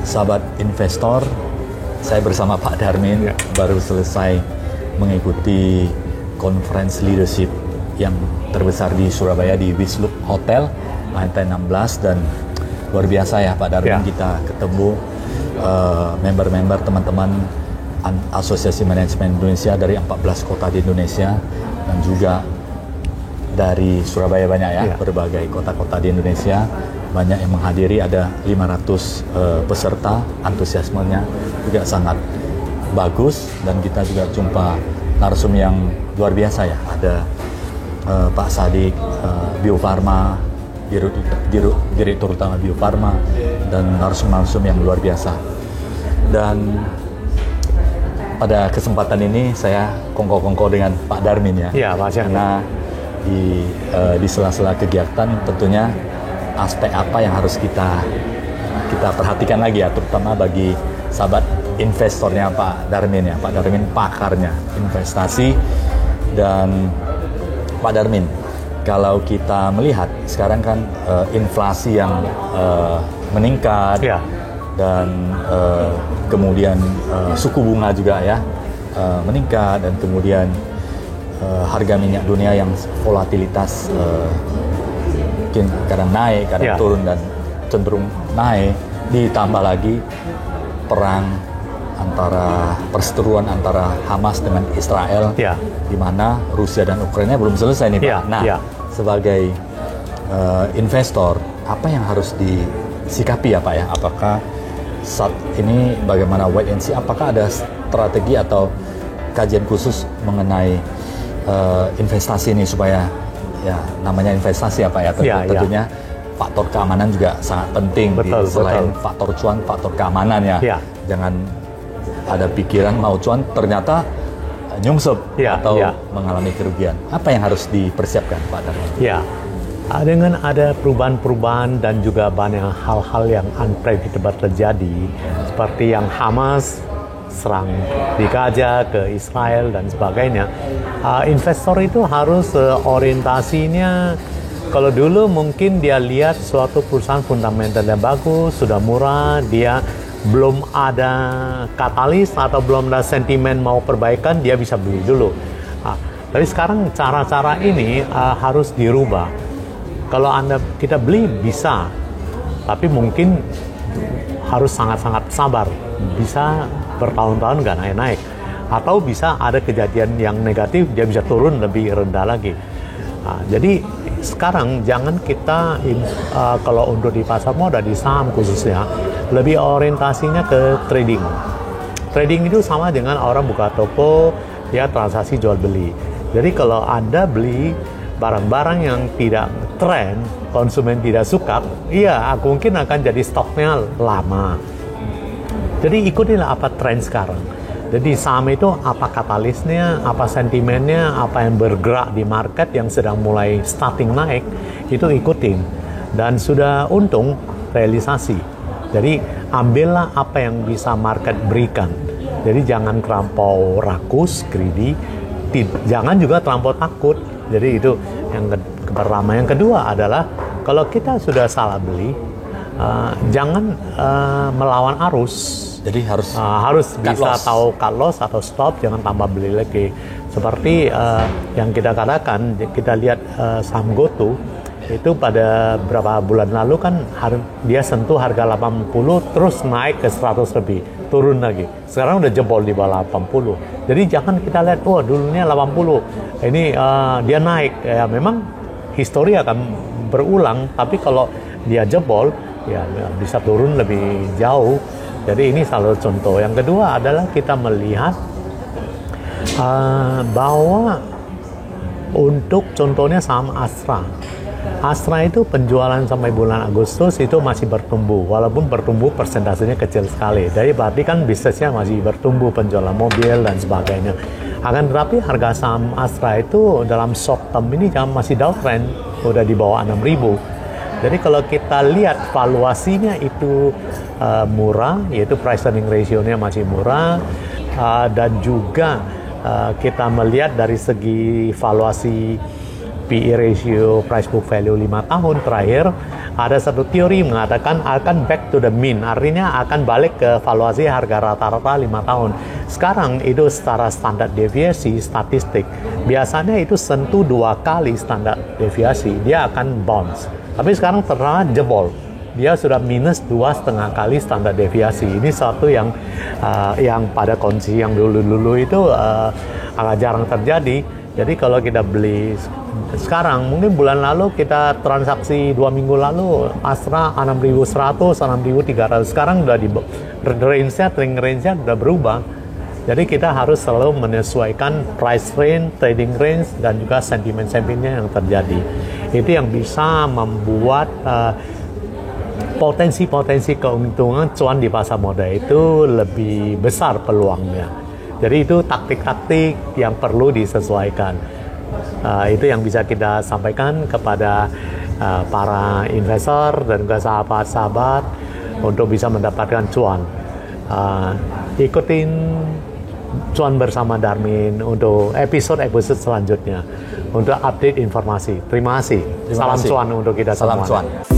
Sahabat investor, saya bersama Pak Darmin baru selesai mengikuti conference leadership yang terbesar di Surabaya di Wisloop Hotel lantai 16, dan luar biasa ya Pak Darmin, kita ketemu member-member teman-teman Asosiasi Manajemen Indonesia dari 14 kota di Indonesia dan juga dari Surabaya banyak ya, berbagai kota-kota di Indonesia. Banyak yang menghadiri, ada 500 peserta, antusiasmenya juga sangat bagus, dan kita juga jumpa narsum yang luar biasa ya. Ada Pak Sadik, Bio Farma, Direktur Utama Bio Farma, dan narsum-narsum yang luar biasa. Dan pada kesempatan ini saya kongko-kongko dengan Pak Darmin ya. Iya, Pak Syah. Karena di sela-sela kegiatan tentunya aspek apa yang harus kita perhatikan lagi ya, terutama bagi sahabat investornya Pak Darmin ya. Pak Darmin pakarnya investasi. Dan Pak Darmin, kalau kita melihat sekarang kan inflasi yang meningkat dan kemudian suku bunga juga ya meningkat, dan kemudian harga minyak dunia yang volatilitas mungkin kadang naik, kadang turun, dan cenderung naik, ditambah lagi perseteruan antara Hamas dengan Israel, di mana Rusia dan Ukraina belum selesai nih Pak. Sebagai investor, apa yang harus disikapi ya Pak ya? Apakah saat ini bagaimana wait and see? Apakah ada strategi atau kajian khusus mengenai investasi ini supaya ya namanya investasi apa ya, tentunya faktor keamanan juga sangat penting. Selain faktor cuan, faktor keamanan ya. Jangan ada pikiran mau cuan ternyata nyungsep atau mengalami kerugian. Apa yang harus dipersiapkan Pak Darmin? Dengan ada perubahan-perubahan dan juga banyak hal-hal yang unpredictable terjadi, seperti yang Hamas serang di Gaza ke Israel dan sebagainya, investor itu harus orientasinya, kalau dulu mungkin dia lihat suatu perusahaan fundamentalnya bagus, sudah murah, dia belum ada katalis atau belum ada sentimen mau perbaikan, dia bisa beli dulu. Tapi sekarang cara-cara ini harus dirubah. Kalau kita beli bisa, tapi mungkin harus sangat-sangat sabar, bisa bertahun-tahun nggak naik-naik, atau bisa ada kejadian yang negatif, dia bisa turun lebih rendah lagi. Jadi sekarang jangan kita kalau untuk di pasar modal, di saham khususnya, lebih orientasinya ke trading. Trading itu sama dengan orang buka toko, dia transaksi jual beli. Jadi kalau Anda beli barang-barang yang tidak tren, konsumen tidak suka, mungkin akan jadi stoknya lama. Jadi ikutilah apa tren sekarang. Jadi saham itu apa katalisnya, apa sentimennya, apa yang bergerak di market yang sedang mulai starting naik, itu ikutin. Dan sudah untung, realisasi. Jadi ambillah apa yang bisa market berikan. Jadi jangan terlampau rakus, greedy. Jangan juga terlampau takut. Jadi itu yang pertama. Yang kedua adalah kalau kita sudah salah beli, jangan melawan arus. Jadi harus bisa tahu cut loss atau stop, jangan tambah beli lagi. Seperti yang kita katakan, kita lihat saham GoTo itu pada beberapa bulan lalu kan dia sentuh harga 80 terus naik ke 100 lebih, turun lagi. Sekarang udah jebol di bawah 80. Jadi jangan kita lihat dulunya 80. Ini dia naik. Ya memang histori akan berulang, tapi kalau dia jebol ya bisa turun lebih jauh. Jadi ini salah satu contoh. Yang kedua adalah kita melihat bahwa Untuk contohnya saham Astra. Astra itu penjualan sampai bulan Agustus itu masih bertumbuh, walaupun bertumbuh persentasenya kecil sekali. Jadi berarti kan bisnisnya masih bertumbuh, penjualan mobil dan sebagainya. Akan tetapi harga saham Astra itu dalam short term ini masih downtrend, udah di bawah 6.000. Jadi kalau kita lihat valuasinya itu murah, yaitu price earning ratio-nya masih murah, dan juga kita melihat dari segi valuasi PE ratio, price book value 5 tahun terakhir, ada satu teori mengatakan akan back to the mean, artinya akan balik ke valuasi harga rata-rata 5 tahun. Sekarang itu secara standar deviasi statistik, biasanya itu sentuh 2 kali standar deviasi, dia akan bounce. Tapi sekarang ternyata jebol, dia sudah minus 2,5 kali standar deviasi. Ini satu yang pada kondisi yang dulu-dulu itu agak jarang terjadi. Jadi kalau kita beli sekarang, mungkin bulan lalu kita transaksi 2 minggu lalu Astra 6.100, 6.300. Sekarang udah di trading range-nya udah berubah. Jadi kita harus selalu menyesuaikan price range, trading range, dan juga sentimen-sentimennya yang terjadi. Itu yang bisa membuat potensi keuntungan cuan di pasar modal itu lebih besar peluangnya. Jadi itu taktik-taktik yang perlu disesuaikan. Itu yang bisa kita sampaikan kepada para investor dan juga sahabat-sahabat untuk bisa mendapatkan cuan. Ikutin cuan bersama Darmin untuk episode selanjutnya untuk update informasi. Terima kasih. Salam cuan untuk kita semua. Salam cuan.